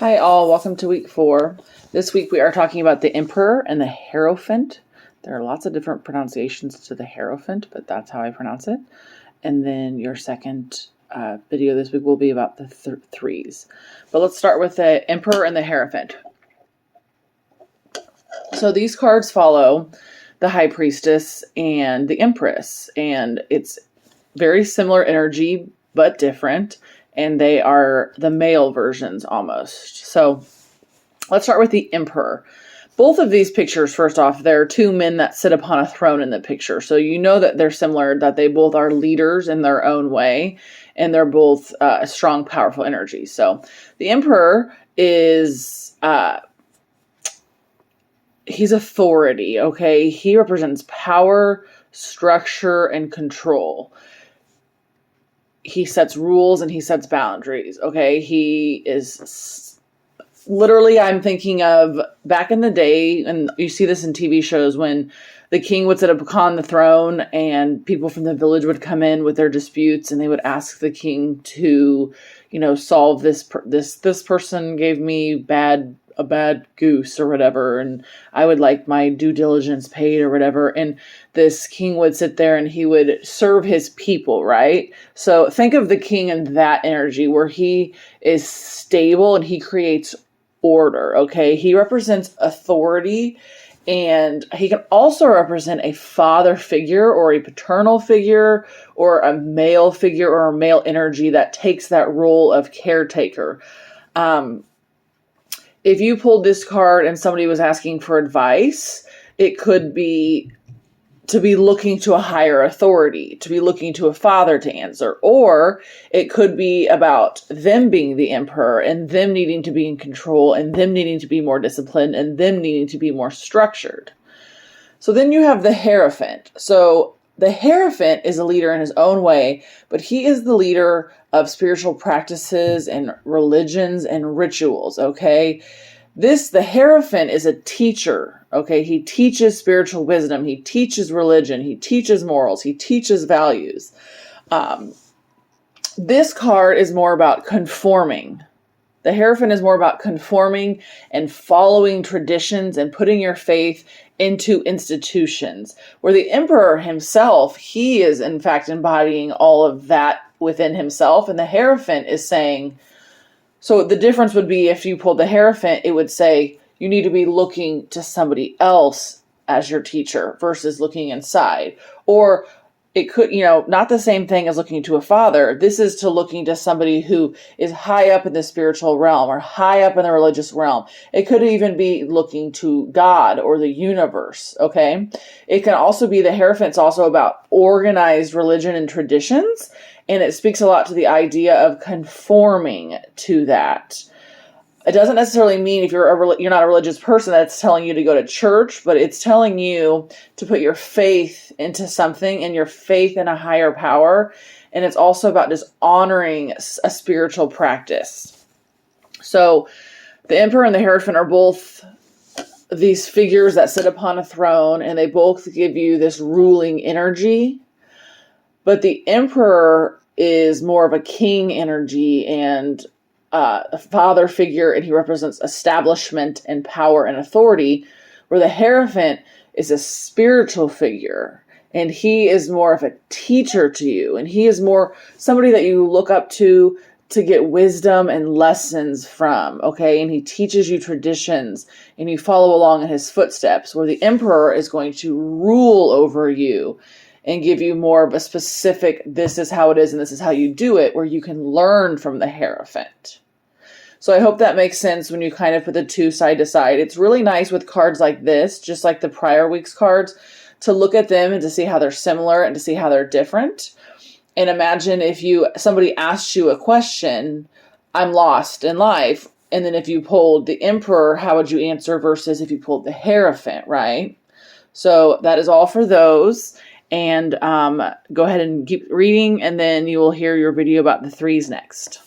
Hi all, welcome to week 4. This week we are talking about the Emperor and the Hierophant. There are lots of different pronunciations to the Hierophant, but that's how I pronounce it. And then your second video this week will be about the threes. But let's start with the Emperor and the Hierophant. So these cards follow the High Priestess and the Empress, and it's very similar energy, but different. And they are the male versions almost. So let's start with the Emperor. Both of these pictures, first off, there are two men that sit upon a throne in the picture. So you know that they're similar, that they both are leaders in their own way, and they're both strong, powerful energy. So the Emperor is, he's authority, okay? He represents power, structure, and control. He sets rules and he sets boundaries, okay? He is literally, I'm thinking of back in the day, and you see this in TV shows, when the king would sit upon the throne and people from the village would come in with their disputes and they would ask the king to, solve this person gave me a bad goose or whatever, and I would like my due diligence paid or whatever. And this king would sit there and he would serve his people, right? So think of the king in that energy where he is stable and he creates order, okay? He represents authority, and he can also represent a father figure or a paternal figure or a male figure or a male energy that takes that role of caretaker. If you pulled this card and somebody was asking for advice, it could be to be looking to a higher authority, to be looking to a father to answer, or it could be about them being the emperor and them needing to be in control and them needing to be more disciplined and them needing to be more structured. So then you have the Hierophant. So the Hierophant is a leader in his own way, but he is the leader of spiritual practices and religions and rituals, okay? The Hierophant is a teacher, okay? He teaches spiritual wisdom. He teaches religion. He teaches morals. He teaches values. This card is more about conforming. The Hierophant is more about conforming and following traditions and putting your faith into institutions, where the Emperor himself, he is in fact embodying all of that within himself. And the Hierophant is saying, so the difference would be, if you pulled the Hierophant, it would say you need to be looking to somebody else as your teacher versus looking inside. Or it could, not the same thing as looking to a father. This is to looking to somebody who is high up in the spiritual realm or high up in the religious realm. It could even be looking to God or the universe, okay? It can also be, the Hierophant's also about organized religion and traditions, and it speaks a lot to the idea of conforming to that. It doesn't necessarily mean if you're not a religious person that's telling you to go to church, but it's telling you to put your faith into something and your faith in a higher power. And it's also about just honoring a spiritual practice. So the Emperor and the Hierophant are both these figures that sit upon a throne, and they both give you this ruling energy. But the Emperor is more of a king energy and a father figure, and he represents establishment and power and authority, where the Hierophant is a spiritual figure, and he is more of a teacher to you, and he is more somebody that you look up to get wisdom and lessons from, okay? And he teaches you traditions, and you follow along in his footsteps, where the Emperor is going to rule over you and give you more of a specific, this is how it is and this is how you do it, where you can learn from the Hierophant. So I hope that makes sense when you kind of put the two side to side. It's really nice with cards like this, just like the prior week's cards, to look at them and to see how they're similar and to see how they're different. And imagine if somebody asked you a question, I'm lost in life, and then if you pulled the Emperor, how would you answer versus if you pulled the Hierophant, right? So that is all for those. And go ahead and keep reading, and then you will hear your video about the threes next.